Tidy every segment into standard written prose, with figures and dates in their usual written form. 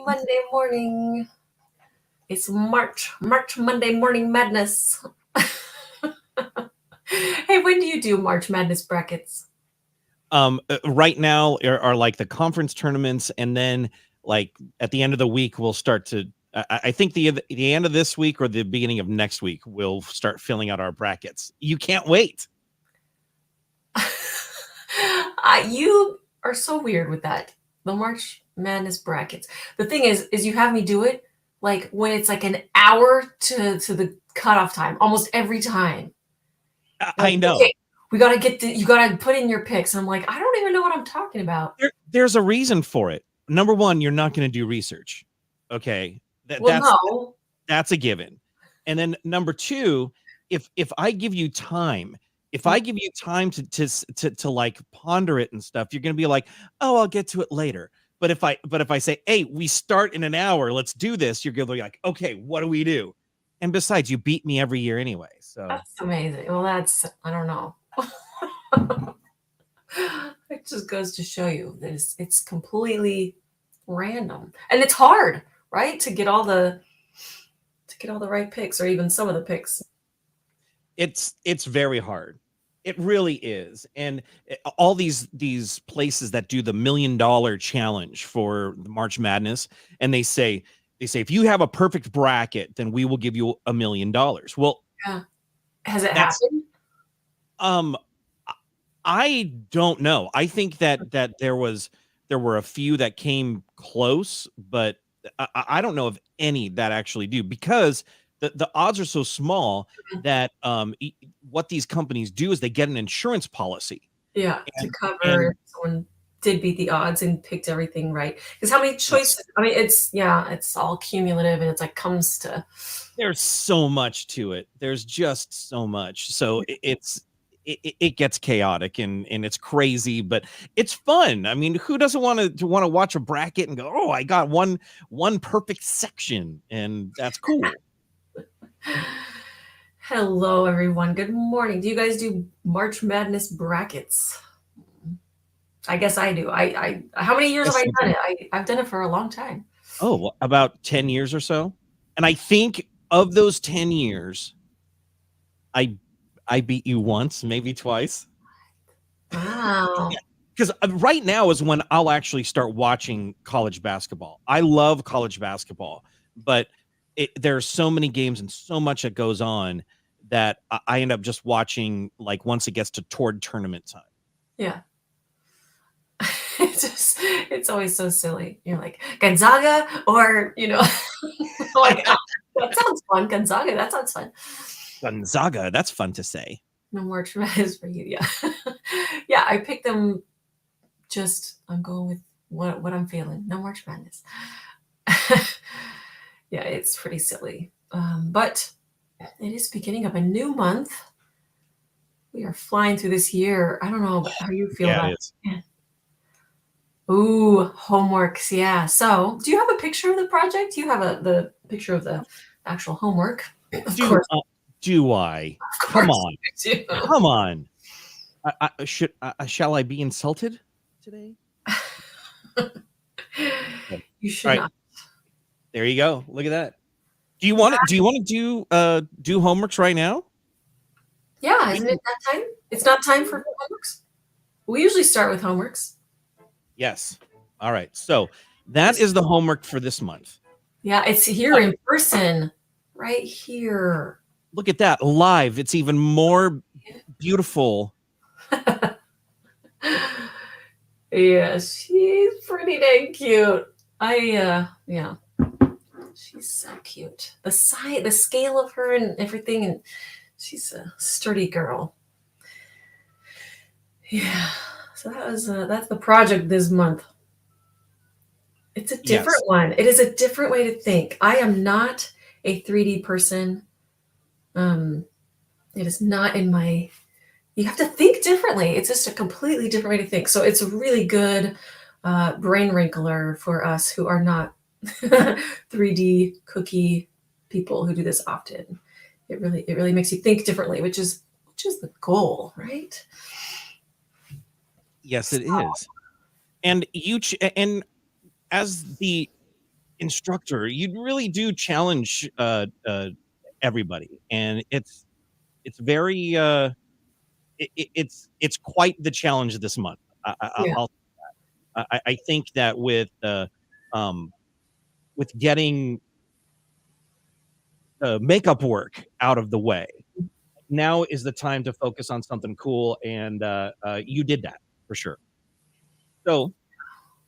Monday morning. It's March Monday morning madness. Hey, when do you do March Madness brackets? Right now are like the conference tournaments, and then like at the end of the week we'll start to. I think the end of this week or the beginning of next week we'll start filling out our brackets. You can't wait. You are so weird with that. The March Madness brackets. The thing is you have me do it like when it's like an hour to the cutoff time, almost every time. I know. Okay, we gotta you gotta put in your picks. I'm like, I don't even know what I'm talking about. There's a reason for it. Number one, you're not going to do research. Okay, No. that's a given. And then number two, if I give you time, if I give you time to like ponder it and stuff, you're going to be like, oh, I'll get to it later. But if I say, hey, we start in an hour, let's do this, you're going to be like, okay, what do we do? And besides, you beat me every year anyway. So that's amazing. Well, I don't know. It just goes to show you that it's completely random, and it's hard, right, to get all the right picks, or even some of the picks. It's very hard. It really is. And all these places that do the $1 million challenge for the March Madness, and they say if you have a perfect bracket, then we will give you $1 million. Well, yeah. Has it happened? I don't know. I think that there were a few that came close, but I don't know of any that actually do, because the odds are so small that what these companies do is they get an insurance policy. Yeah, to cover if someone did beat the odds and picked everything right. Because how many choices? I mean, it's all cumulative, and it's like comes to. There's so much to it. There's just so much. So it gets chaotic and it's crazy, but it's fun. I mean, who doesn't want to watch a bracket and go, oh, I got one perfect section, and that's cool. Hello, everyone. Good morning. Do you guys do March Madness brackets? I guess I do. I how many years have I done it? I've done it for a long time. Oh, about 10 years or so. And I think of those 10 years, I beat you once, maybe twice. Wow. Because right now is when I'll actually start watching college basketball. I love college basketball, but there are so many games and so much that goes on that I end up just watching like once it gets toward tournament time. Yeah. It's always so silly. You're like, Gonzaga, or like, that sounds fun. Gonzaga, that sounds fun. Gonzaga, that's fun to say. No more tremendous for you. Yeah. Yeah, I picked them. I'm going with what I'm feeling. No March Madness. Yeah, it's pretty silly. But it is beginning of a new month. We are flying through this year. I don't know how you feel about it. Yeah. Ooh, homeworks. Yeah. So, do you have a picture of the project? You have the picture of the actual homework. Of course. Do I? Come on. Come on. Shall I be insulted today? You should not. There you go. Look at that. Do you want to do homeworks right now? Yeah, isn't it that time? It's not time for homeworks. We usually start with homeworks. Yes. All right. So that is the homework for this month. Yeah, it's here in person, right here. Look at that, live. It's even more beautiful. Yeah, she's pretty dang cute. Yeah. She's so cute. The scale of her and everything, and she's a sturdy girl. Yeah. So that's the project this month. It's a different one. It is a different way to think. I am not a 3D person. It is not in my. You have to think differently. It's just a completely different way to think. So it's a really good brain wrinkler for us who are not 3D cookie people who do this often. It really makes you think differently, which is the goal, right? Yes, it is. And and as instructor. You really do challenge everybody, and it's very it's quite the challenge this month. Yeah. I think that um, with getting makeup work out of the way, now is the time to focus on something cool, and you did that for sure. So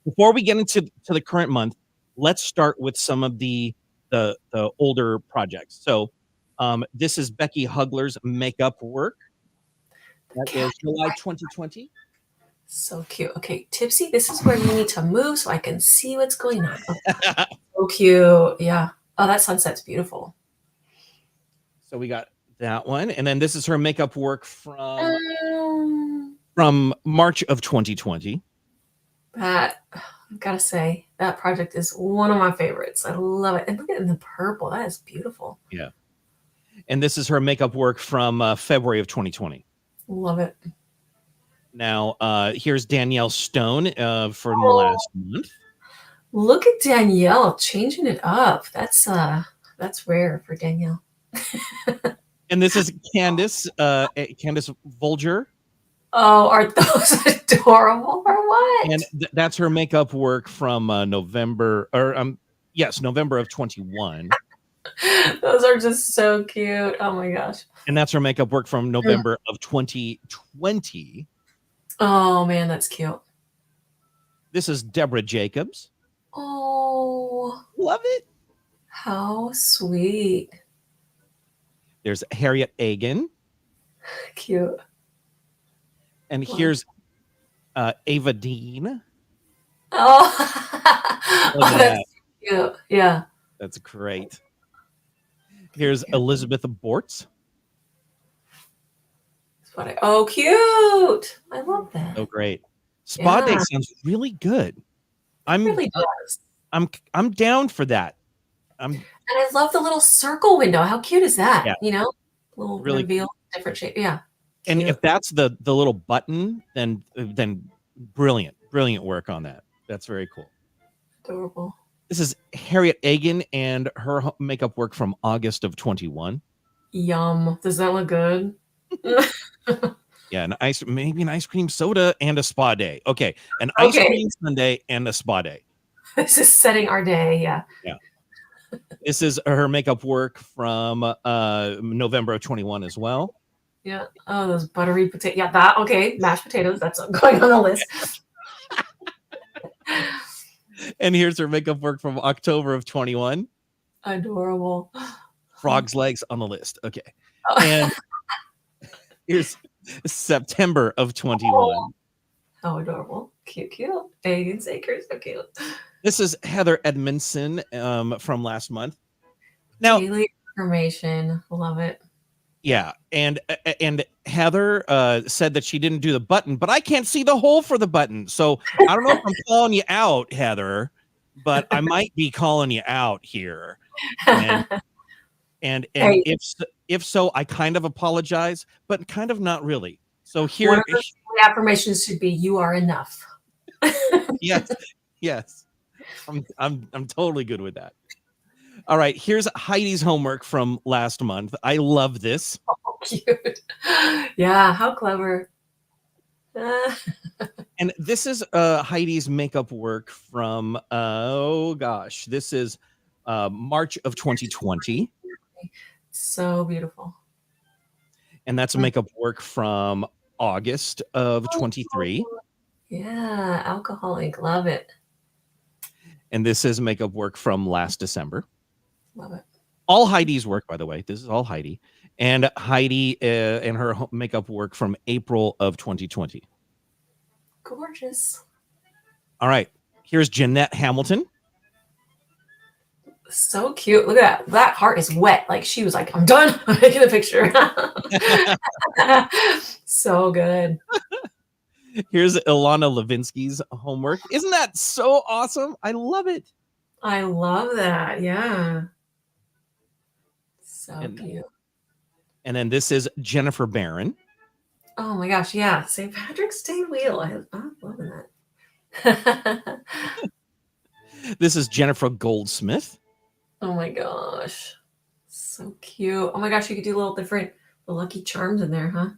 before we get into the current month, let's start with some of the older projects. So this is Becky Hugler's makeup work. That Cat. is July 2020. So cute. Okay, Tipsy, this is where you need to move so I can see what's going on. Okay. So cute. Yeah. Oh, that sunset's beautiful. So we got that one, and then this is her makeup work Um, from March of 2020. that I've got to say that project is one of my favorites. I love it. And look at the purple. That is beautiful. Yeah. And this is her makeup work from February of 2020. Love it. Now, here's Danielle Stone from last month. Look at Danielle changing it up. That's rare for Danielle. And this is Candace Volger. Oh, aren't those adorable or what? And that's her makeup work from November of 21. Those are just so cute. Oh my gosh. And that's her makeup work from November of 2020. Oh man, that's cute. This is Deborah Jacobs. Oh, Love it. how sweet. There's Harriet Agan. Cute. And here's Ava Dean. Oh, Look at that's that. cute. Yeah. That's great. Here's Elizabeth Bortz. Oh, cute. I love that. Oh, great. Spa Day Yeah. sounds really good. It really does. I'm down for that. And I love the little circle window. How cute is that? Yeah. You know, little Really reveal, different shape. Yeah. And Cute. if that's the little button, then brilliant work on that. That's very cool. Adorable. This is Harriet Agan and her makeup work from August of 21. Yum. Does that look good? Yeah, maybe an ice cream soda and a spa day. Okay, an ice cream sundae and a spa day. This is setting our day. Yeah. Yeah. This is her makeup work from November of 21 as well. Yeah. Oh, those buttery potatoes. Yeah, that. Okay. Mashed potatoes. That's going on the list. And here's her makeup work from October of 21. Adorable. Frog's legs on the list. Okay. And here's September of 21. How adorable. Cute, cute. Eggs, acres. So cute. This is Heather Edmondson from last month. Now, daily information. Love it. Yeah, and Heather said that she didn't do the button, but I can't see the hole for the button. So I don't know if I'm calling you out, Heather, but I might be calling you out here. And Hey. if so, I kind of apologize, but kind of not really. So here, One of the affirmations should be, "You are enough." yes, I'm totally good with that. All right, here's Heidi's homework from last month. I love this. Oh, cute. Yeah, how clever. And this is Heidi's makeup work from this is March of 2020. So beautiful. And that's a makeup work from August of 23. Yeah, alcoholic. Love it. And this is makeup work from last December. Love it. All Heidi's work, by the way. This is all Heidi. And Heidi and her makeup work from April of 2020. Gorgeous. All right. Here's Jeanette Hamilton. So cute. Look at that. That heart is wet. Like she was like, "I'm done. I'm taking a picture." So good. Here's Ilana Levinsky's homework. Isn't that so awesome? I love it. I love that. Yeah. So cute. And then this is Jennifer Barron. Oh my gosh. Yeah. St. Patrick's Day wheel. I'm loving that. This is Jennifer Goldsmith. Oh my gosh. So cute. Oh my gosh, you could do little different Lucky Charms in there, huh?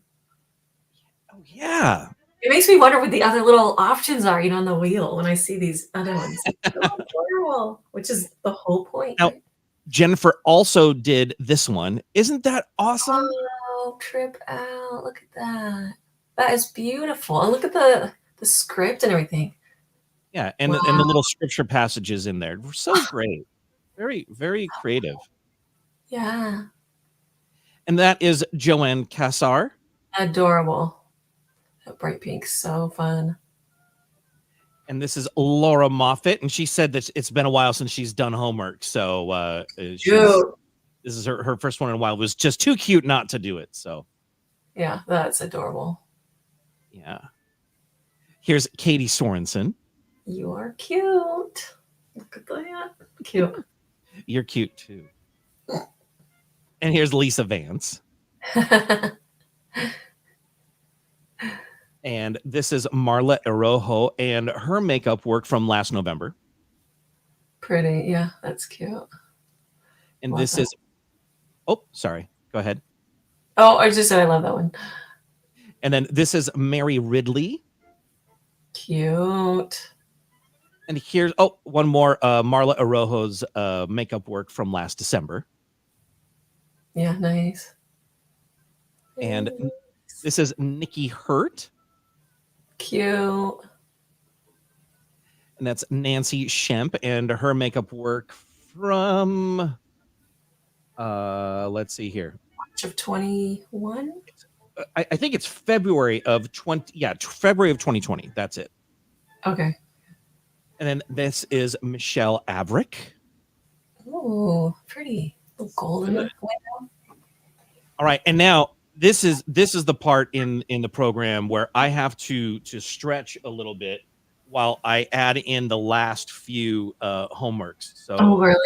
Oh yeah. It makes me wonder what the other little options are, on the wheel when I see these other ones. So adorable, which is the whole point, Now, right? Jennifer also did this one. Isn't that awesome? Oh, trip out. Look at that. That is beautiful. And look at the script and everything. Yeah, and Wow. the little scripture passages in there were so great. Very, very creative. Yeah. And that is Joanne Cassar. Adorable. That bright pink, so fun. And this is Laura Moffat. And she said that it's been a while since she's done homework. So this is her first one in a while. It was just too cute not to do it. So yeah, that's adorable. Yeah. Here's Katie Sorensen. You are cute. Look at that. Cute. You're cute too. And here's Lisa Vance. And this is Marla Arojo and her makeup work from last November. Pretty. Yeah, that's cute. And love this that. Oh, sorry. Go ahead. Oh, I just said I love that one. And then this is Mary Ridley. Cute. And here's, one more, Marla Arojo's makeup work from last December. Yeah, nice. And this is Nikki Hurt. Cute. And that's Nancy Shemp and her makeup work from, let's see here. March of 21? I think it's February of 2020. That's it. Okay. And then this is Michelle Avrick. Oh, pretty. A little golden window. All right, and now this is the part in the program where I have to stretch a little bit while I add in the last few homeworks. So oh, really?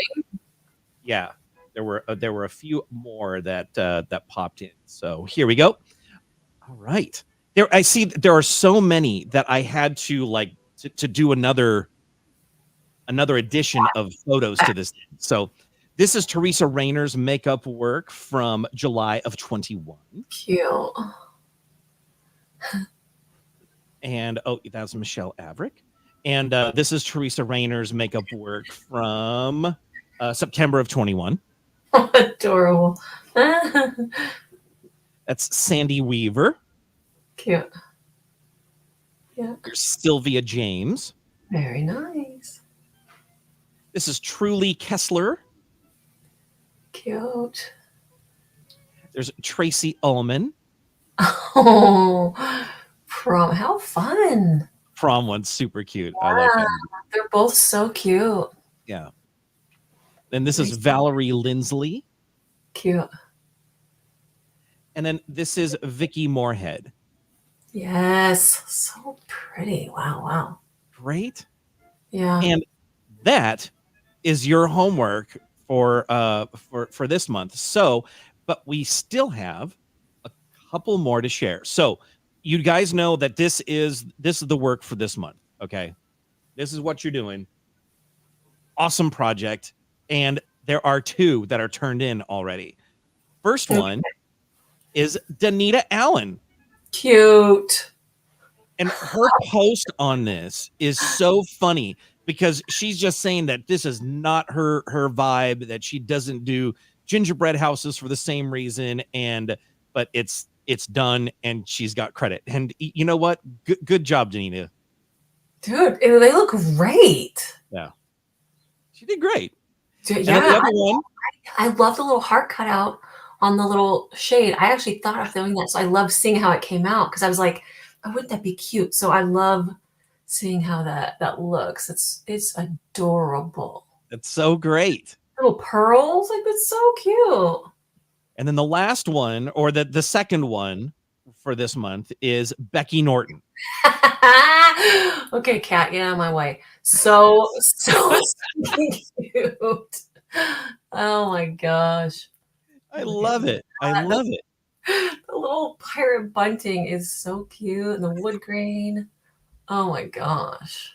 Yeah, there were a few more that popped in. So here we go. All right, I see there are so many that I had to to do another edition of photos to this. So this is Teresa Rayner's makeup work from July of 21. Cute. And that's Michelle Avrick. And this is Teresa Rayner's makeup work from September of 21. Adorable. That's Sandy Weaver. Cute. Yeah. There's Sylvia James. Very nice. This is Truly Kessler. Cute. There's Tracy Ullman. Oh, prom. How fun. Prom one's super cute. Yeah, I like that. They're both so cute. Yeah. Then this is Valerie Lindsley. Cute. And then this is Vicky Moorhead. Yes. So pretty. Wow. Wow. Great. Yeah. And that is your homework for this month. So, but we still have a couple more to share. So you guys know that this is the work for this month. Okay. This is what you're doing. Awesome project. And there are two that are turned in already. First one is Danita Allen. Cute. And her post on this is so funny because she's just saying that this is not her vibe, that she doesn't do gingerbread houses for the same reason, but it's done and she's got credit. And you know what? Good job, Danita. Dude, they look great. Yeah. She did great. Dude, yeah. I love the little heart cutout on the little shade. I actually thought of doing that. So I love seeing how it came out because I was like, oh, wouldn't that be cute? So I love seeing how that looks. It's adorable. It's so great. Little pearls, like that's so cute. And then the last one, or the second one for this month, is Becky Norton. Okay, Kat, get out of my way. So cute. Oh my gosh. I love it. I love it. The little pirate bunting is so cute, and the wood grain. Oh my gosh.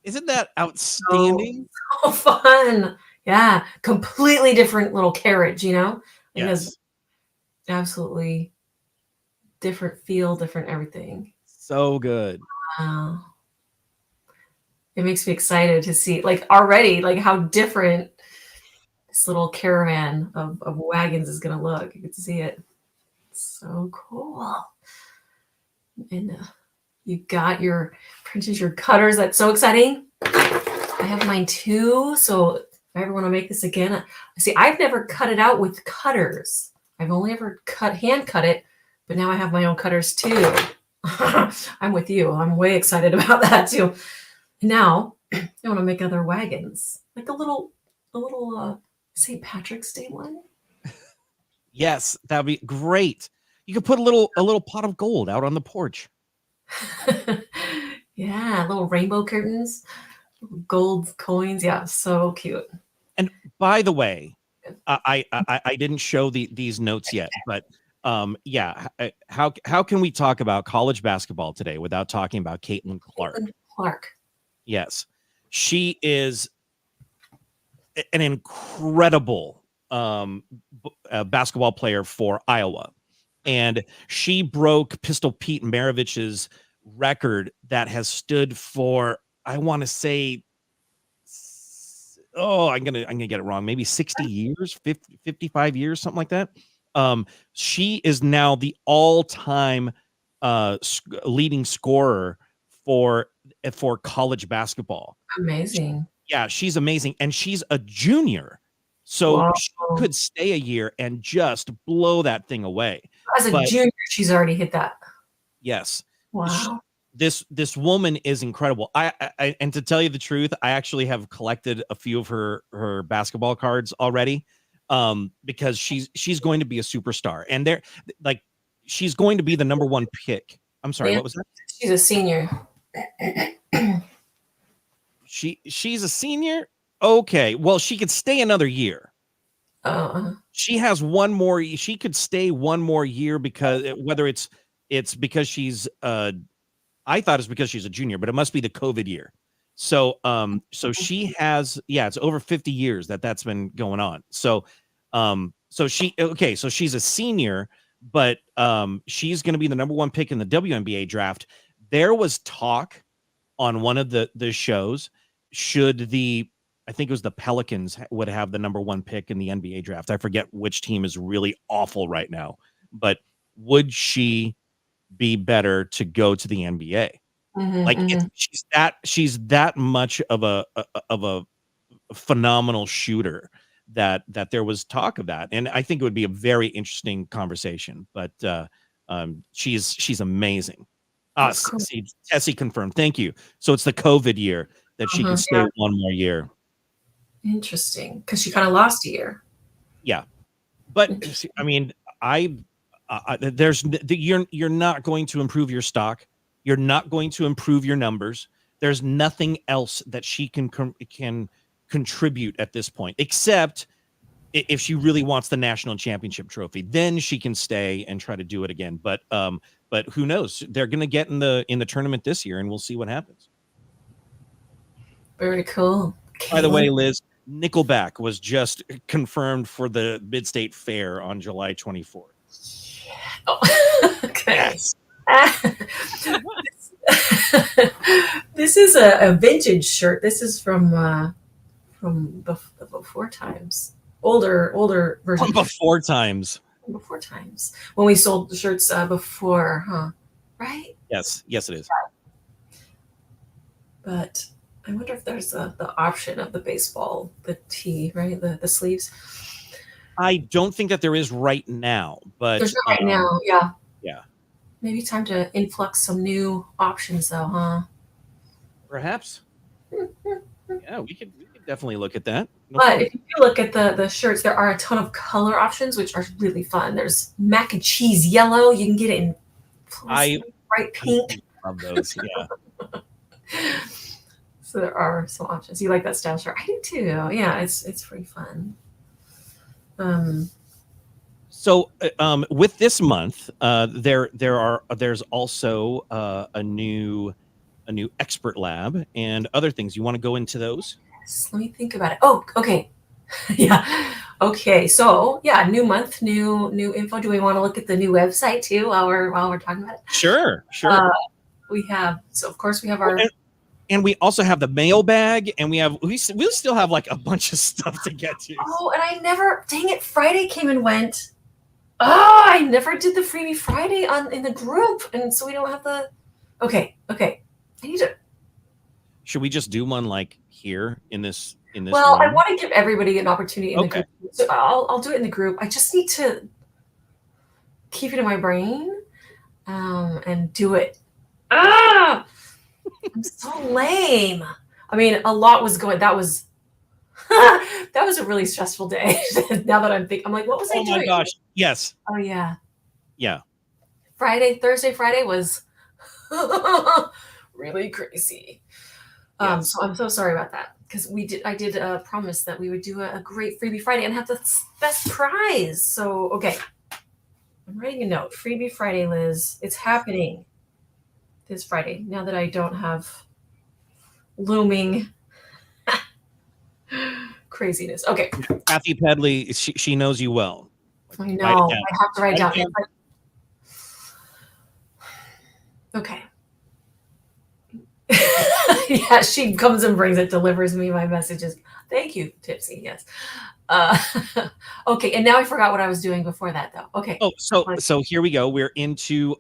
Isn't that So, outstanding? so fun. Yeah, completely different little carriage, you know? Like, it has Yes. absolutely different feel, different everything. So good. Wow. It makes me excited to see, like, already, like, how different this little caravan of wagons is gonna look. You can see it. So cool. And, you got your printed your cutters. That's so exciting. I have mine too, so if I ever wanna make this again, see, I've never cut it out with cutters. I've only ever hand cut it, but now I have my own cutters too. I'm with you. I'm way excited about that too. Now, I wanna make other wagons, like a little St. Patrick's Day one. Yes, that'd be great. You could put a little pot of gold out on the porch. Yeah, little rainbow curtains, gold coins. Yeah, so cute. And by the way, I didn't show these notes yet, but yeah, how can we talk about college basketball today without talking about Caitlin Clark? Caitlin Clark. Yes, she is an incredible basketball player for Iowa, and she broke Pistol Pete Maravich's record that has stood for, I want to say, I'm gonna get it wrong, maybe 60 years, 50, 55 years, something like that. She is now the all-time leading scorer for college basketball. Amazing. Yeah, she's amazing, and she's a junior, so Wow. she could stay a year and just blow that thing away. As a But junior, she's already hit that. yes, sh Wow. this woman is incredible. I and to tell you the truth, I actually have collected a few of her basketball cards already, because she's going to be a superstar, and they're like, she's going to be the number 1 pick. I'm sorry, Yeah, what was that? she's a senior. She's a senior? Okay, well, she could stay another year. Oh, She has one more, she could stay one more year, because whether it's because she's I thought it's because she's a junior, but it must be the COVID year. So so she has, yeah, it's over 50 years that's been going on. So so so she's a senior, but she's going to be the number 1 pick in the WNBA draft. There was talk on one of the shows, should the, I think it was the Pelicans would have the number 1 pick in the NBA draft. I forget which team is really awful right now, but would she be better to go to the NBA? mhm, Like, mhm. she's that much of a phenomenal shooter that there was talk of that, and I think it would be a very interesting conversation. But she's amazing. That's cool. See, Tessie confirmed. Thank you. So it's the COVID year that she could stay Yeah, 1 more year. interesting. Because she kinda lost a year. Yeah, but see, I Interesting. mean, you're not going to improve your stock. You're not going to improve your numbers. There's nothing else that she can contribute at this point, except if she really wants the national championship trophy. Then she can stay and try to do it again. But who knows? They're going to get in the tournament this year, and we'll see what happens. Very cool. By the Caitlin. way, Liz, Nickelback was just confirmed for the Mid-State Fair on July 24th. Oh, okay. Yes. This is a vintage shirt. This is from before times. Older version. Before times. Before times. When we sold the shirts before, huh? Right? Yes, yes, it is. But I wonder if there's the option of the baseball, the tee, right? The sleeves. I don't think that there is right now, but There's not right now. Yeah. yeah, Maybe time to influx some new options though, huh? perhaps. Yeah, we could definitely look at that. No But problem. if you do look at the shirts, there are a ton of color options, which are really fun. There's mac and cheese yellow. You can get it in I bright pink. love those. Yeah. So there are some options. You like that style shirt? I do too. Yeah, it's pretty fun. Um, So with this month, there's also a new a new expert lab and other things. You want to go into those? Let me think about it. Oh, okay. Yeah. Okay. So yeah, new month, new info. Do we want to look at the new website too while we're talking about it? Sure, Uh, sure. we have of course we have Well, our and we also have the mailbag, and we still have like a bunch of stuff to get to. oh, and I never dang it, Friday came and went. Oh, I never did the freebie Friday in the group, and so we don't have the. Okay. I need to. Should we just do one like here in this Well, I room? want to give everybody an opportunity in the Okay. group, so I'll do it in the group. I just need to keep it in my brain, and do it. Ah, I'm so lame. I mean, a lot was going. That was that was a really stressful day. Now that I'm thinking, I'm like, what was I Oh my doing? gosh. Yes. Oh yeah, Yeah. Thursday, Friday was really crazy. Yes. So I'm so sorry about that because I did promise that we would do a great freebie Friday and have the best prize. So okay, I'm writing a note. Freebie Friday, Liz. It's happening this Friday. Now that I don't have looming craziness. Okay. Kathy Pedley, she knows you well. I Write it know. down. I have to write it Write down. it down. Okay. Yeah, she comes and brings it, delivers me my messages. Thank you, Tipsy. Yes. Uh, okay, and now I forgot what I was doing before that, though. Okay. Oh, so here we go. We're into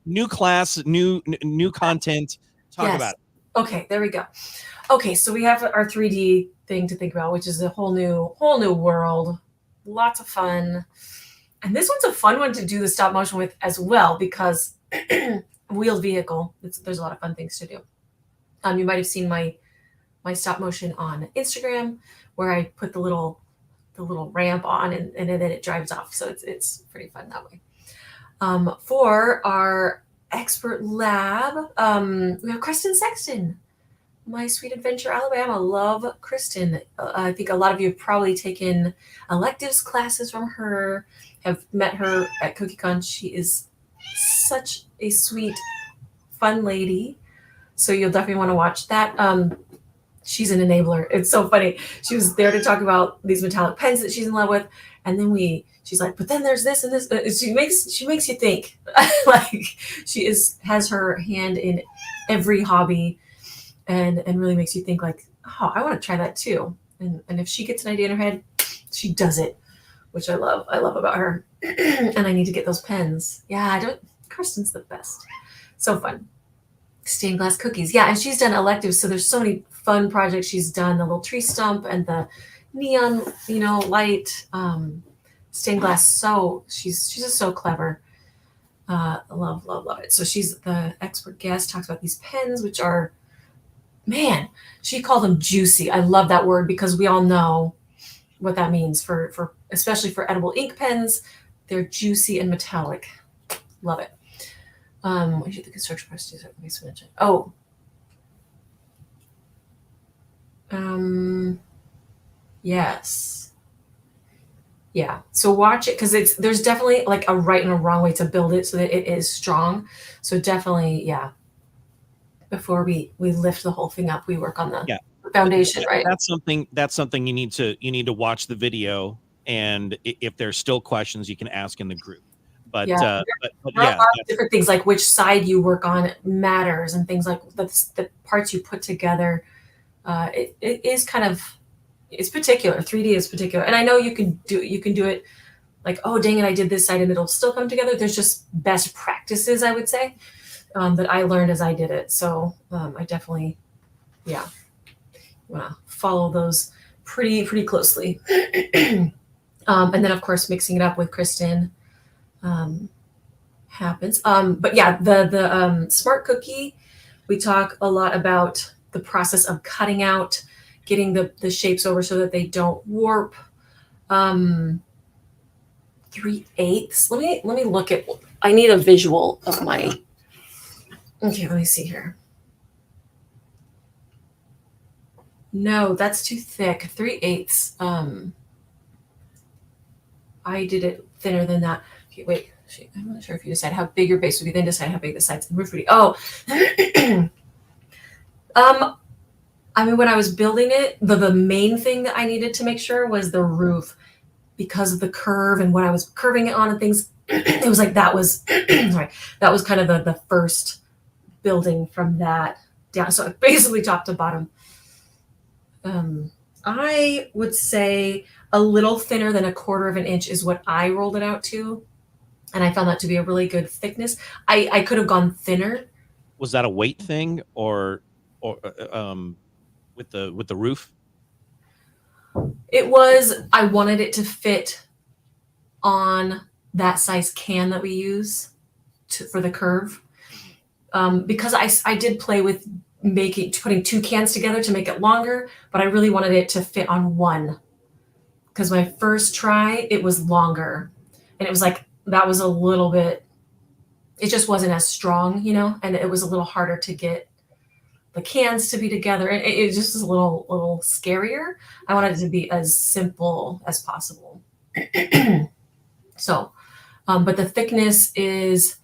new class, new content. Talk Yes. about it. Okay, there we go. Okay, so we have our 3D thing to think about, which is a whole new world. Lots of fun. And this one's a fun one to do the stop motion with as well because wheeled vehicle. There's a lot of fun things to do. You might have seen my stop motion on Instagram where I put the little ramp on and then it drives off. So it's pretty fun that way. For our expert lab, we have Kristen Sexton, My Sweet Adventure Alabama. Love Kristen. I think a lot of you have probably taken electives classes from her, have met her at CookieCon. She is such a sweet, fun lady. So you'll definitely want to watch that. She's an enabler. It's so funny. She was there to talk about these metallic pens that she's in love with, and then she's like, but then there's this and this. She makes you think. Like has her hand in every hobby, and really makes you think like, oh, I want to try that too. And if she gets an idea in her head, she does it, which I love. I love about her. And I need to get those pens. Yeah, Kristen's the best. So fun. Stained glass cookies. Yeah, and she's done electives, so there's so many fun projects she's done. The little tree stump and the neon, light, stained glass. So she's just so clever. Love it. So she's the expert guest, talks about these pens, which are, man, she called them juicy. I love that word because we all know what that means for especially for edible ink pens. They're juicy and metallic. Love it. What should the construction process do? Oh. Yes. Yeah. So watch it because there's definitely like a right and a wrong way to build it so that it is strong. So definitely, yeah. Before we lift the whole thing up, we work on the foundation, right? That's something you need to watch the video, and if there's still questions, you can ask in the group. But yeah, but there are yeah, a lot of different things like which side you work on matters and things like the parts you put together. It is kind of, it's particular. 3D is particular, and I know you can do it like, oh dang it, I did this side and it'll still come together. There's just best practices, I would say, that I learned as I did it. So I definitely, want to follow those pretty closely. And then of course mixing it up with Kristen happens. But yeah, the smart cookie, we talk a lot about the process of cutting out, getting the shapes over so that they don't warp. 3/8. Let me look at. I need a visual of my. Okay, let me see here. No, that's too thick. 3/8. I did it thinner than that. Okay, wait. I'm not sure if you decide how big your base would be, then decide how big the sides and roof would be. Oh, I mean, when I was building it, the main thing that I needed to make sure was the roof because of the curve and when I was curving it on and things. It was like that was sorry, that was kind of the first building from that down. So basically top to bottom. I would say a little thinner than 1/4 of an inch is what I rolled it out to. And I found that to be a really good thickness. I could have gone thinner. Was that a weight thing or with the roof? It was, I wanted it to fit on that size can that we use for the curve. Because I did play with putting 2 cans together to make it longer, but I really wanted it to fit on one. Because my first try, it was longer. And it was like, that was a little bit, it just wasn't as strong, you know, and it was a little harder to get the cans to be together. It just was a little scarier. I wanted it to be as simple as possible. So, but the thickness is,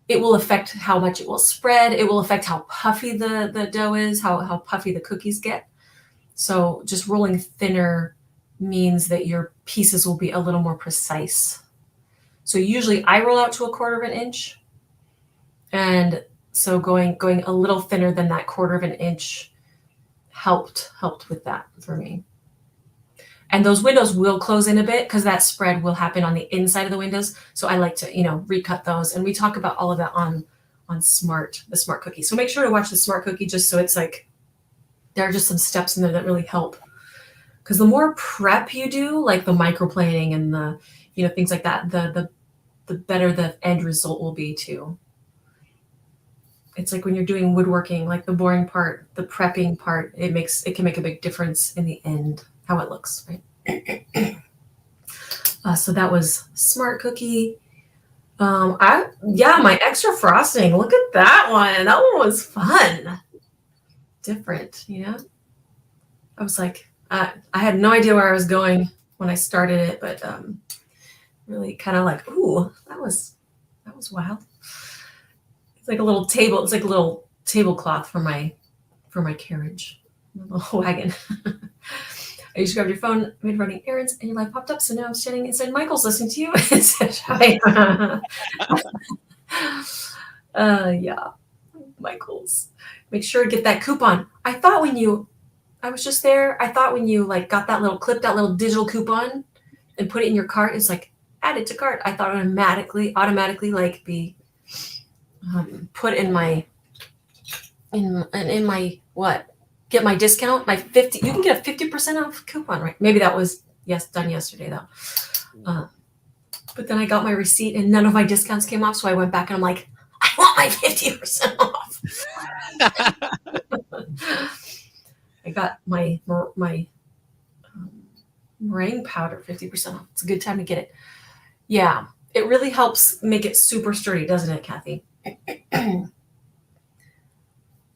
it will affect how much it will spread. It will affect how puffy the dough is, how puffy the cookies get. So just rolling thinner means that your pieces will be a little more precise. So usually I roll out to 1/4 of an inch. And so going a little thinner than that 1/4 of an inch helped with that for me. And those windows will close in a bit because that spread will happen on the inside of the windows. So I like to, you know, recut those. And we talk about all of that on the Smart Cookie. So make sure to watch the Smart Cookie just so it's like, there are just some steps in there that really help. Because the more prep you do, like the microplaning and the, you know, things like that, the better the end result will be too. It's like when you're doing woodworking, like the boring part, the prepping part, it can make a big difference in the end, how it looks, right? So that was Smart Cookie. My extra frosting. Look at that one. That one was fun. Different, you know? I was like, I had no idea where I was going when I started it, but really kind of like, ooh, that was wild. It's like a little table. It's like a little tablecloth for my carriage, a little wagon. I just grabbed your phone, made running errands, and your light popped up. So now I'm standing inside Michael's listening to you. It said, hi. Yeah, Michael's. Make sure to get that coupon. I was just there. I thought when you like got that little digital coupon and put it in your cart, it's like add it to cart. I thought it would automatically like be put in my what? Get my discount, my 50. You can get a 50% off coupon, right? Maybe that was done yesterday though. But then I got my receipt and none of my discounts came off, so I went back and I'm like, I want my 50% off. I got my meringue powder 50% off. It's a good time to get it. Yeah, it really helps make it super sturdy, doesn't it, Kathy?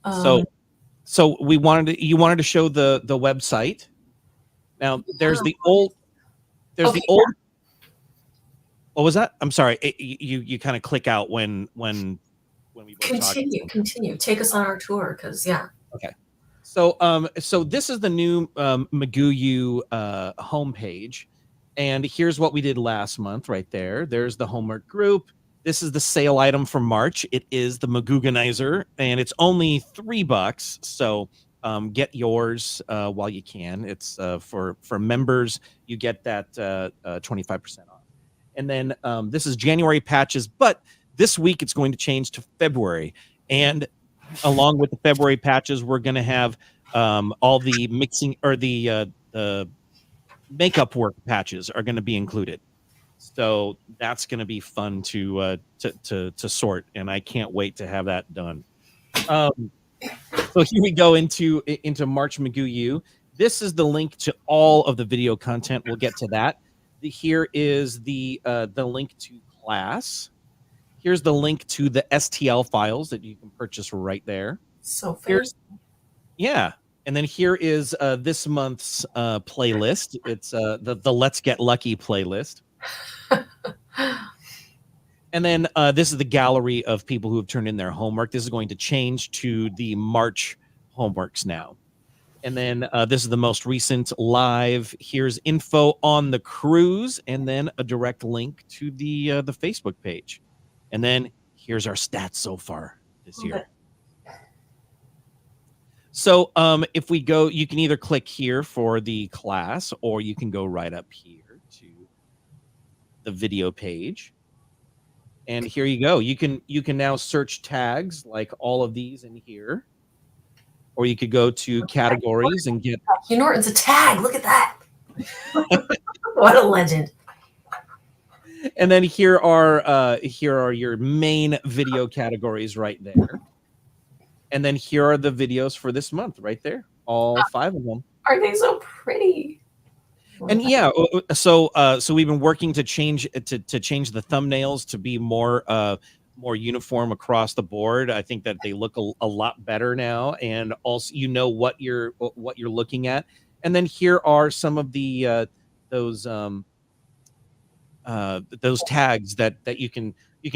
So you wanted to show the website. Now there's the old. What was that? I'm sorry. You kind of click out when we both continue. Take us on our tour, because Okay. So this is the new McGoo homepage, and here's what we did last month. Right there. There's the homework group. This is the sale item for March. It is the Magooganizer, and it's only $3. So get yours while you can. It's for members. You get that 25% off. And then this is January patches, but this week it's going to change to February. And along with the February patches, we're going to have all the mixing or the makeup work patches are going to be included. So that's going to be fun to sort, and I can't wait to have that done. So here we go into March McGoo U. This is the link to all of the video content. We'll get to that. Here is the link to class. Here's the link to the STL files that you can purchase right there. So fair. And then here is this month's playlist. It's the Let's Get Lucky playlist. And then this is the gallery of people who have turned in their homework. This is going to change to the March homeworks now. And then this is the most recent live. Here's info on the cruise, and then a direct link to the Facebook page. And then here's our stats so far this year. So if we go, you can either click here for the class, or you can go right up here to the video page. And here you go. You can now search tags like all of these in here. Or you could go to categories and get. Hugh Norton's a tag. Look at that. What a legend. And then here are your main video categories right there. And then here are the videos for this month right there. All 5 of them. Are they so pretty? And yeah, so we've been working to change the thumbnails to be more uniform across the board. I think that they look a lot better now, and also what you're looking at. And then here are some of the those tags that you can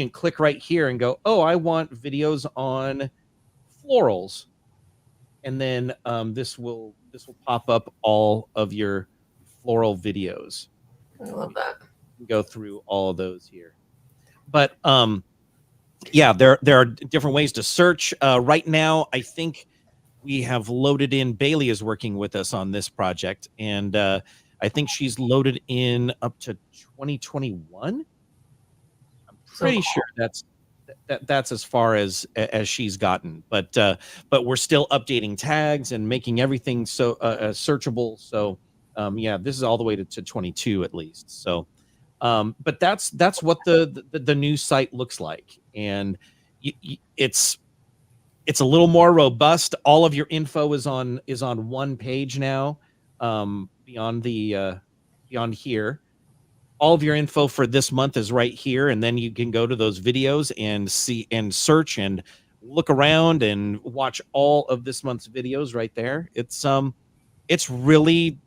click right here and go, oh, I want videos on florals, and then this will pop up all of your floral videos. I love that. Go through all of those here, but yeah, there are different ways to search. Right now, I think we have loaded in. Bailey is working with us on this project, and I think she's loaded in up to 2021. I'm pretty sure that's as far as she's gotten. But we're still updating tags and making everything so searchable. So yeah, this is all the way to 22 at least. So. But that's what the new site looks like, and it's a little more robust. All of your info is on one page now. Beyond here, all of your info for this month is right here, and then you can go to those videos and see and search and look around and watch all of this month's videos right there. It's really,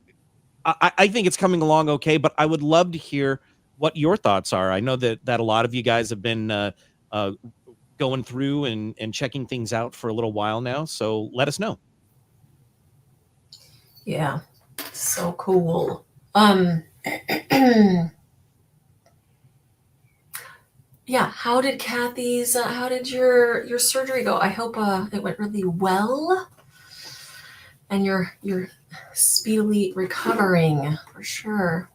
I think it's coming along okay, but I would love to hear what your thoughts are. I know that a lot of you guys have been going through and checking things out for a little while now. So let us know. Yeah, so cool. Yeah, how did your surgery go? I hope it went really well, and you're speedily recovering for sure.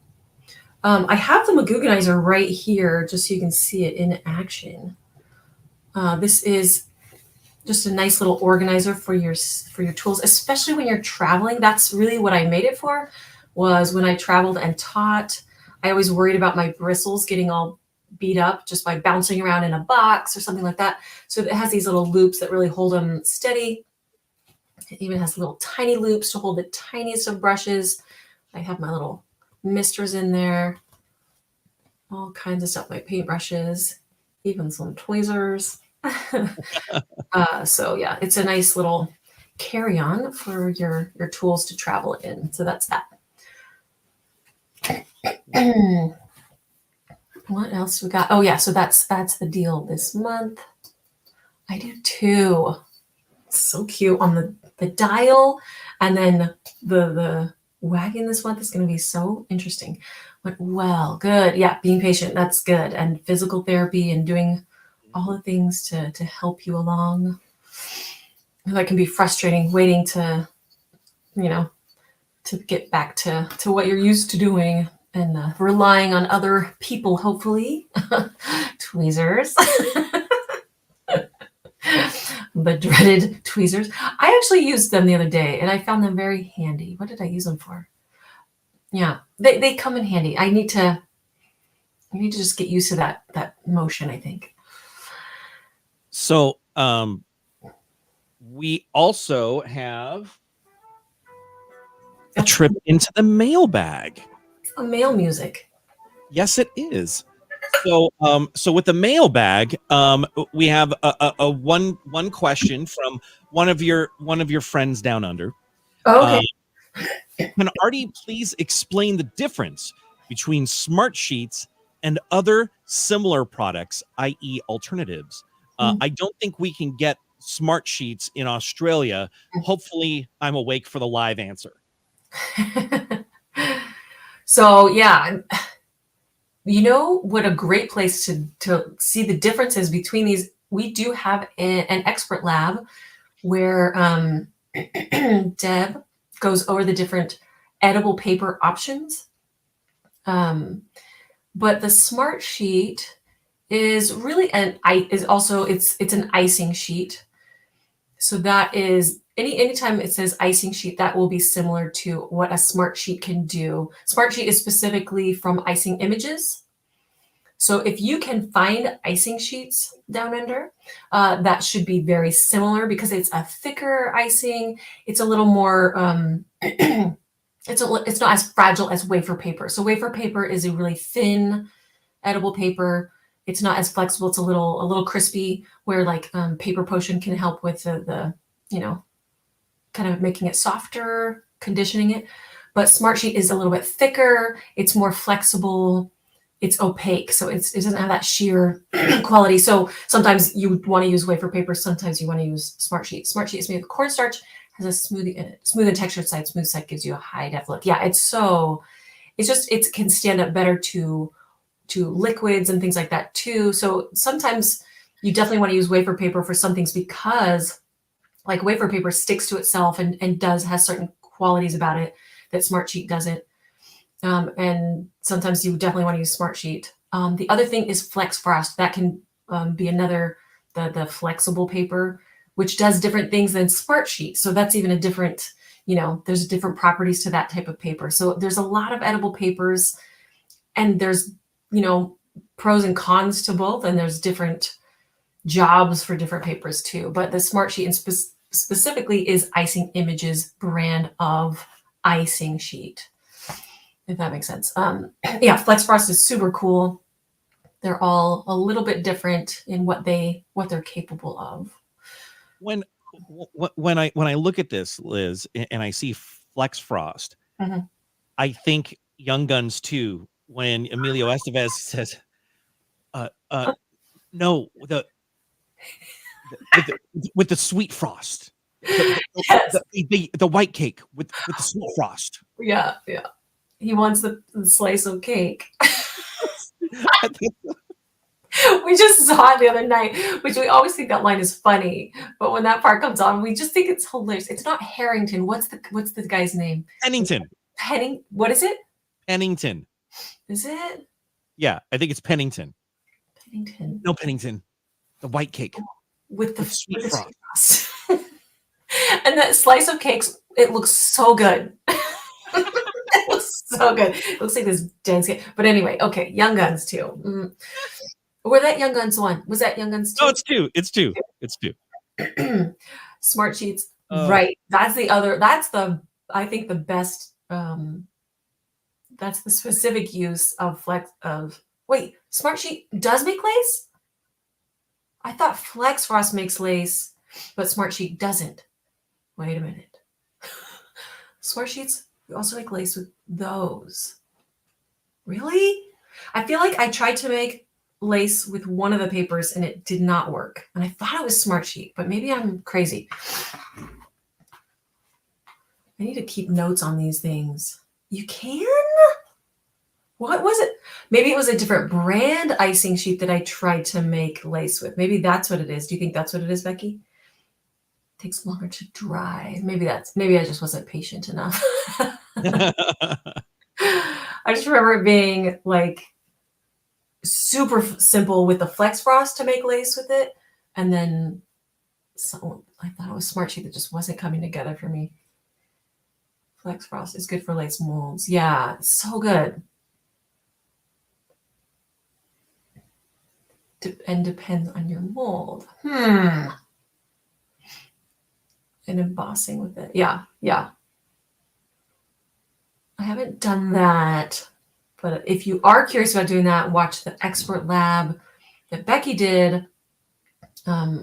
I have the Magooganizer right here just so you can see it in action. This is just a nice little organizer for your tools, especially when you're traveling. That's really what I made it for, was when I traveled and taught. I always worried about my bristles getting all beat up just by bouncing around in a box or something like that. So it has these little loops that really hold them steady. It even has little tiny loops to hold the tiniest of brushes. I have my little misters in there, all kinds of stuff, my paintbrushes, even some tweezers. So yeah, it's a nice little carry-on for your tools to travel in. So that's that. What else we got? Oh yeah, so that's the deal this month. I do too. So cute on the dial, and then the wagon this month is going to be so interesting. But well, good. Yeah, being patient, that's good. And physical therapy and doing all the things to help you along. That can be frustrating, waiting to get back to what you're used to doing, and relying on other people, hopefully. Tweezers. The dreaded tweezers. I actually used them the other day, and I found them very handy. What did I use them for? Yeah, they come in handy. I need to just get used to that motion, I think. So we also have a trip into the mailbag. A mail music. Yes, it is. So with the mailbag, we have a one question from one of your friends down under. Oh, okay. Can Arty please explain the difference between smart sheets and other similar products, i.e. alternatives. I don't think we can get smart sheets in Australia. Hopefully I'm awake for the live answer. So yeah, you know what a great place to see the differences between these. We do have an expert lab where Deb goes over the different edible paper options. But the smart sheet is really it's an icing sheet. So that is anytime it says icing sheet, that will be similar to what a smart sheet can do. Smart sheet is specifically from icing images. So if you can find icing sheets down under, that should be very similar because it's a thicker icing. It's a little more, it's not as fragile as wafer paper. So wafer paper is a really thin edible paper. It's not as flexible. It's a little crispy, where like Paper Potion can help with the kind of making it softer, conditioning it. But Smart Sheet is a little bit thicker. It's more flexible. It's opaque, so it doesn't have that sheer quality. So sometimes you want to use wafer paper. Sometimes you want to use Smart Sheet. Smart Sheet is made with cornstarch, has a smooth and textured side. Smooth side gives you a high def look. Yeah, it can stand up better to liquids and things like that too. So sometimes you definitely want to use wafer paper for some things because like wafer paper sticks to itself and has certain qualities about it that Smart Sheet doesn't. And sometimes you definitely want to use Smart Sheet. The other thing is Flex Frost. That can be another, the flexible paper, which does different things than Smart Sheet. So that's even a different, there's different properties to that type of paper. So there's a lot of edible papers, and there's pros and cons to both, and there's different jobs for different papers too. But the Smart Sheet specifically is Icing Images brand of icing sheet, if that makes sense. Yeah, Flex Frost is super cool. They're all a little bit different in what they're capable of. When I look at this, Liz, and I see Flex Frost, I think Young Guns 2, when Emilio Estevez says, no, with the sweet frost, the white cake with the sweet frost. Yeah. He wants the slice of cake. We just saw it the other night, which we always think that line is funny, but when that part comes on, we just think it's hilarious. It's not Harrington. What's the guy's name? Pennington. What is it? Pennington. Is it? Yeah, I think it's Pennington. Pennington. No, Pennington. The white cake with the sweet frost. And that slice of cakes, it looks so good. It looks so good. It looks like this dense cake. But anyway, okay, Young Guns 2. Were that Young Guns 1? Was that Young Guns 2? No, it's 2. It's 2. It's 2. Smart Sheets. Right. That's I think the best, that's the specific use of wait, Smart Sheet does make lace? I thought Flex Frost makes lace, but Smart Sheet doesn't. Wait a minute. Smart Sheets, you also make lace with those. Really? I feel like I tried to make lace with one of the papers and it did not work. And I thought it was Smart Sheet, but maybe I'm crazy. I need to keep notes on these things. You can? What was it? Maybe it was a different brand icing sheet that I tried to make lace with. Maybe that's what it is. Do you think that's what it is, Becky? It takes longer to dry. Maybe I just wasn't patient enough. I just remember it being like super simple with the Flex Frost to make lace with it. And then I thought it was Smart Sheet that just wasn't coming together for me. Flex Frost is good for lace molds. Yeah, it's so good. And depends on your mold. And embossing with it. Yeah. I haven't done that. But if you are curious about doing that, watch the expert lab that Becky did,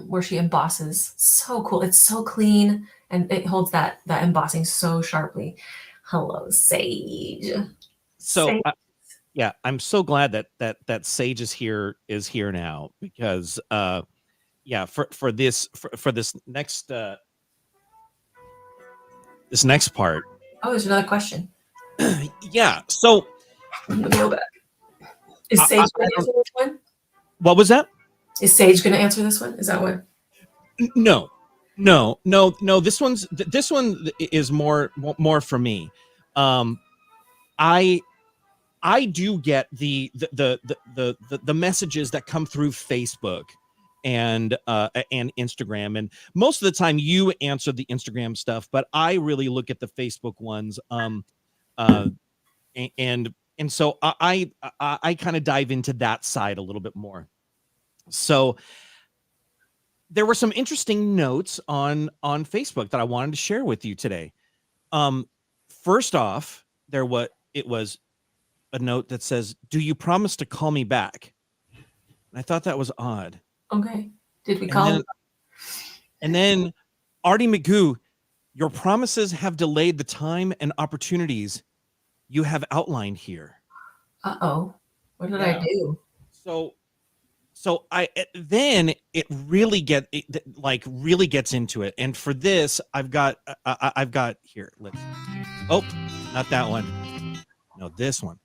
where she embosses. So cool. It's so clean, and it holds that embossing so sharply. Hello, Sage. So Sage. Yeah, I'm so glad that Sage is here now because yeah, for this next part. Oh, there's another question. Yeah. So Let me go back. Is Sage going to answer this one? what was that? Is Sage going to answer this one? Is that what? No, no. This one is more for me. I I do get the messages that come through Facebook and Instagram, and most of the time you answer the Instagram stuff, but I really look at the Facebook ones. Uh, and so I kind of dive into that side a little bit more. So there were some interesting notes on Facebook that I wanted to share with you today. First off, it was a note that says, "Do you promise to call me back?" And I thought that was odd. Okay. Did we And call then, him? and then Arty McGoo, your promises have delayed the time and opportunities you have outlined here. Uh-oh. What did I do? So then it really really gets into it. And for this, I've got here. Oh, not that one. No, this one.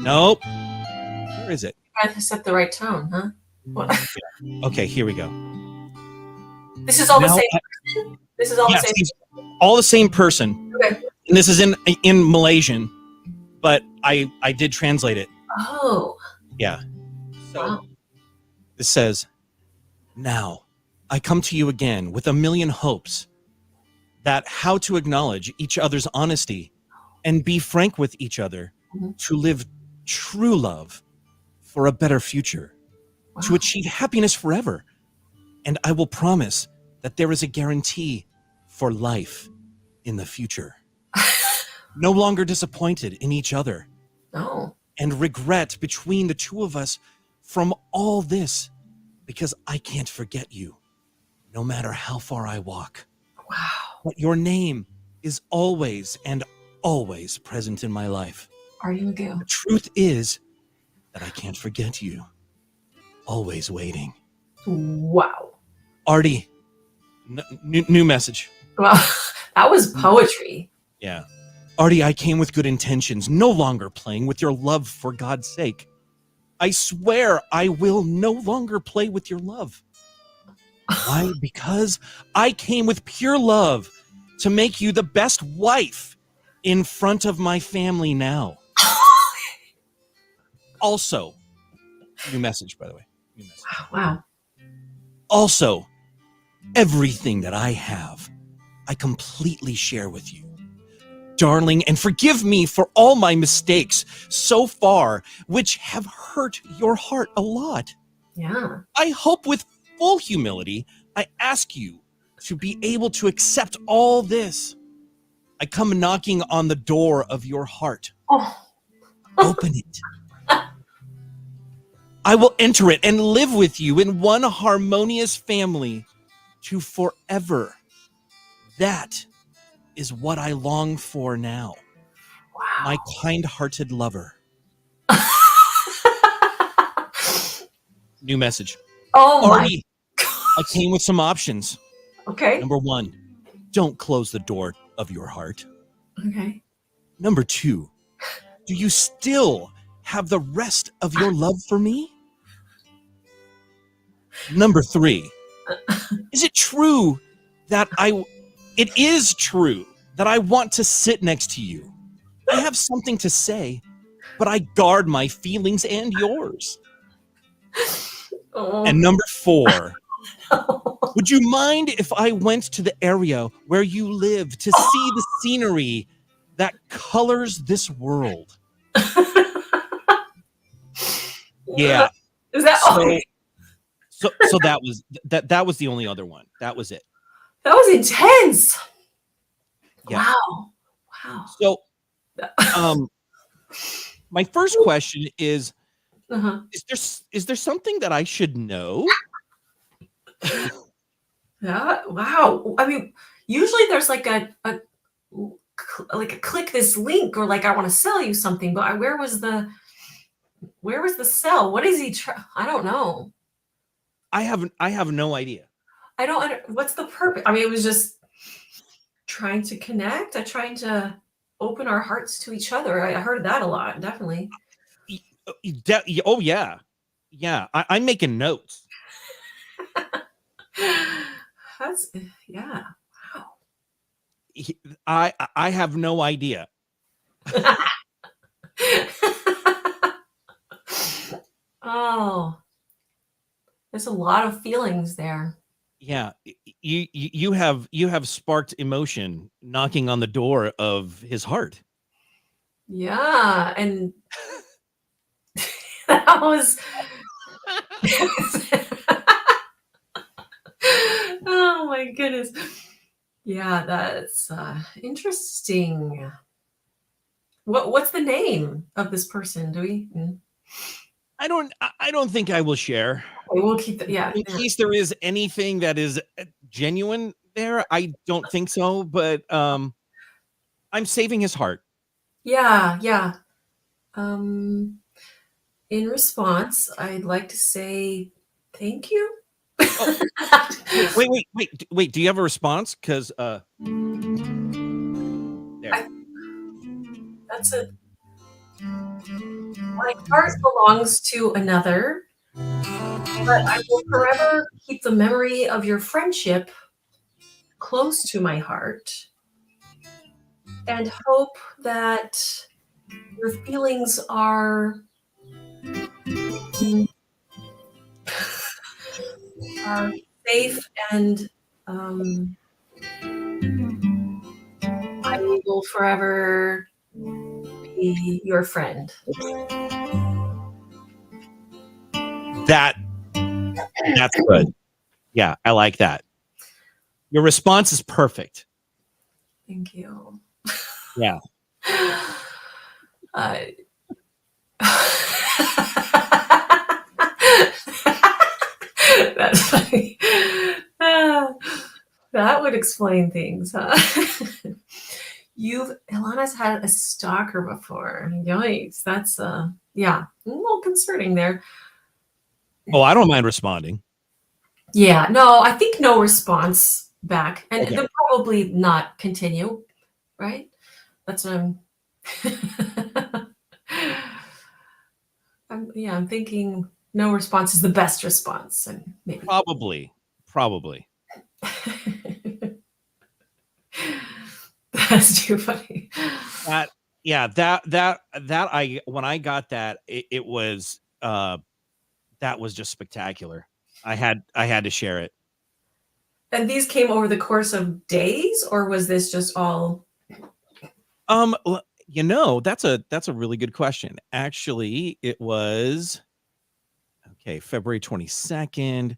Nope. Where is it? I have to set the right tone, huh? What? Yeah. Okay, here we go. This is all the Now same person? This is all the yes, same. he's all the same person. Okay. And this is in Malaysian, but I did translate it. Oh. Yeah. So Wow. this says, "Now I come to you again with a million hopes that how to acknowledge each other's honesty and be frank with each other to live true love for a better future, to achieve happiness forever. And I will promise that there is a guarantee for life in the future. No longer disappointed in each other. No. And regret between the two of us from all this, because I can't forget you, no matter how far I walk. Wow. But your name is always and always present in my life. Arty McGoo. The truth is that I can't forget you. Always waiting." Wow. Arty, new message. Well, that was poetry. Yeah. "Arty, I came with good intentions, no longer playing with your love for God's sake. I swear I will no longer play with your love. Why? Because I came with pure love to make you the best wife in front of my family now." Also, new message, by the way. New message. Wow. "Also, everything that I have, I completely share with you. Darling, and forgive me for all my mistakes so far, which have hurt your heart a lot. Yeah. I hope with full humility, I ask you to be able to accept all this. I come knocking on the door of your heart. Oh. Open it. I will enter it and live with you in one harmonious family to forever. That is what I long for now. Wow. My kind-hearted lover." New message. Oh Arty, my I came with some options. Okay. Number 1, don't close the door of your heart. Okay. Number 2, do you still have the rest of your love for me? Number 3, is it true that it is true that I want to sit next to you? I have something to say, but I guard my feelings and yours. Oh. And number 4, would you mind if I went to the area where you live to see the scenery that colors this world? Yeah. Is that So that was the only other one. That was it. That was intense. Yeah. Wow. Wow. So my first question is, Uh-huh. is there something that I should know? Yeah. Wow. I mean, usually there's like a like click this link, or like I want to sell you something, but where was the sell? What is he I don't know. I have no idea. I don't what's the purpose? I mean, it was just trying to connect, trying to open our hearts to each other. I heard that a lot, definitely. Oh yeah. Yeah, I'm making notes. That's yeah. Wow. I have no idea. Oh, there's a lot of feelings there. Yeah, you have sparked emotion knocking on the door of his heart. Yeah, and that was oh my goodness. Yeah, that's interesting. What's the name of this person? Do we? I don't think I will share. Okay, we'll keep it. Yeah, In yeah. case there is anything that is genuine there, I don't think so, but I'm saving his heart. Yeah, yeah. In response, I'd like to say thank you. Oh, wait. Do you have a response? Because there. That's it. My heart belongs to another, but I will forever keep the memory of your friendship close to my heart and hope that your feelings mm, are safe, and I will forever be your friend. That's good. Yeah, I like that. Your response is perfect. Thank you. Yeah. Uh, that's funny. That would explain things, huh? Ilana's had a stalker before. Yikes. That's yeah, a little concerning there. Oh, I don't mind responding. Yeah, no, I think no response back. And Okay. they'll probably not continue, right? That's what I'm thinking no response is the best response, and maybe Probably. that's too funny. That I when I got that, it was that was just spectacular. I had to share it. And these came over the course of days, or was this just all? That's a really good question. Actually, it was okay, February 22nd.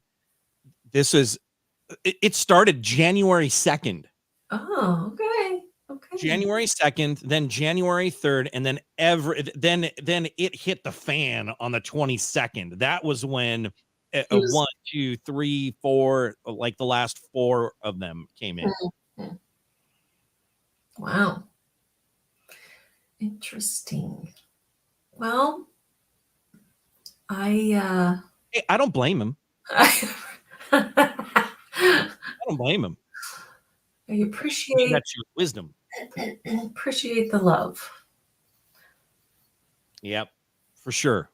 It started January 2nd. Oh, okay. Okay. January 2nd, then January 3rd, and then it hit the fan on the 22nd. That was when He was, 1, 2, 3, 4, like the last 4 of them came in. Mhm. Wow. Interesting. Well, I Hey, I don't blame him. I I don't blame him. Maybe appreciate that's your wisdom. appreciate the love. Yep, for sure.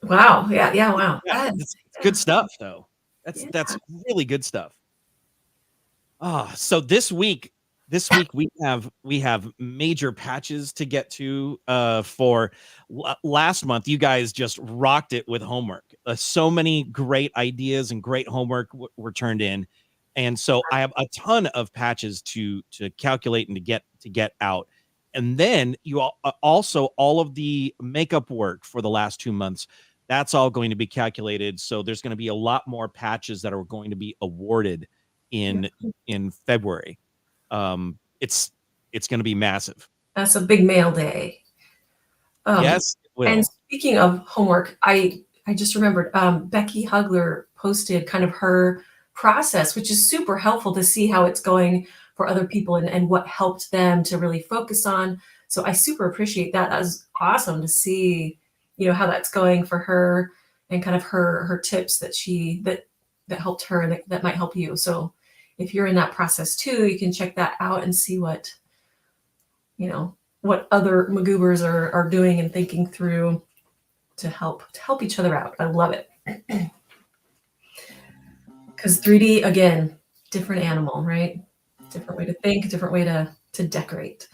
Wow. Yeah, yeah, wow. Yeah, it's good stuff though. That's really good stuff. So this week we have major patches to get to for last month. You guys just rocked it with homework. So many great ideas and great homework were turned in, and so I have a ton of patches to calculate and to get out. And then also all of the makeup work for the last 2 months. That's all going to be calculated. So there's going to be a lot more patches that are going to be awarded in February. It's going to be massive. That's a big mail day. Yes, it will. And speaking of homework, I just remembered Becky Hugler posted kind of her process, which is super helpful to see how it's going for other people and what helped them to really focus on. So I super appreciate that. That was awesome to see, how that's going for her and kind of her tips that helped her and that might help you. So if you're in that process too, you can check that out and see what other Magoobers are doing and thinking through to help each other out. I love it. Because 3D, again, different animal, right? Different way to think, different way to decorate.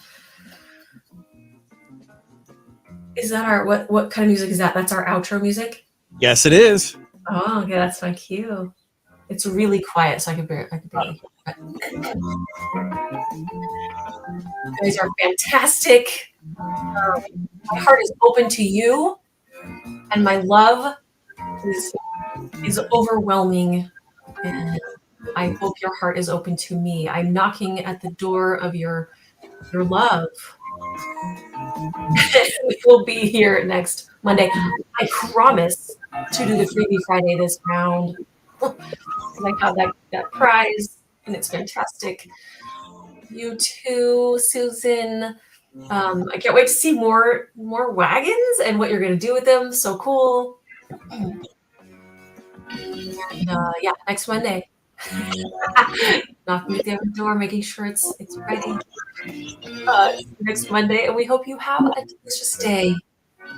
Is that what kind of music is that? That's our outro music? Yes, it is. Oh, okay, that's my cue. It's really quiet, so I could barely hear. You guys are fantastic. My heart is open to you, and my love is overwhelming. And I hope your heart is open to me. I'm knocking at the door of your love. We will be here next Monday. I promise to do the Freebie Friday this round. I have that prize, and it's fantastic. You too, Susan. I can't wait to see more wagons and what you're going to do with them. So cool. And yeah, next Monday. Knocking at the door, making sure it's ready. Next Monday, and we hope you have a delicious day.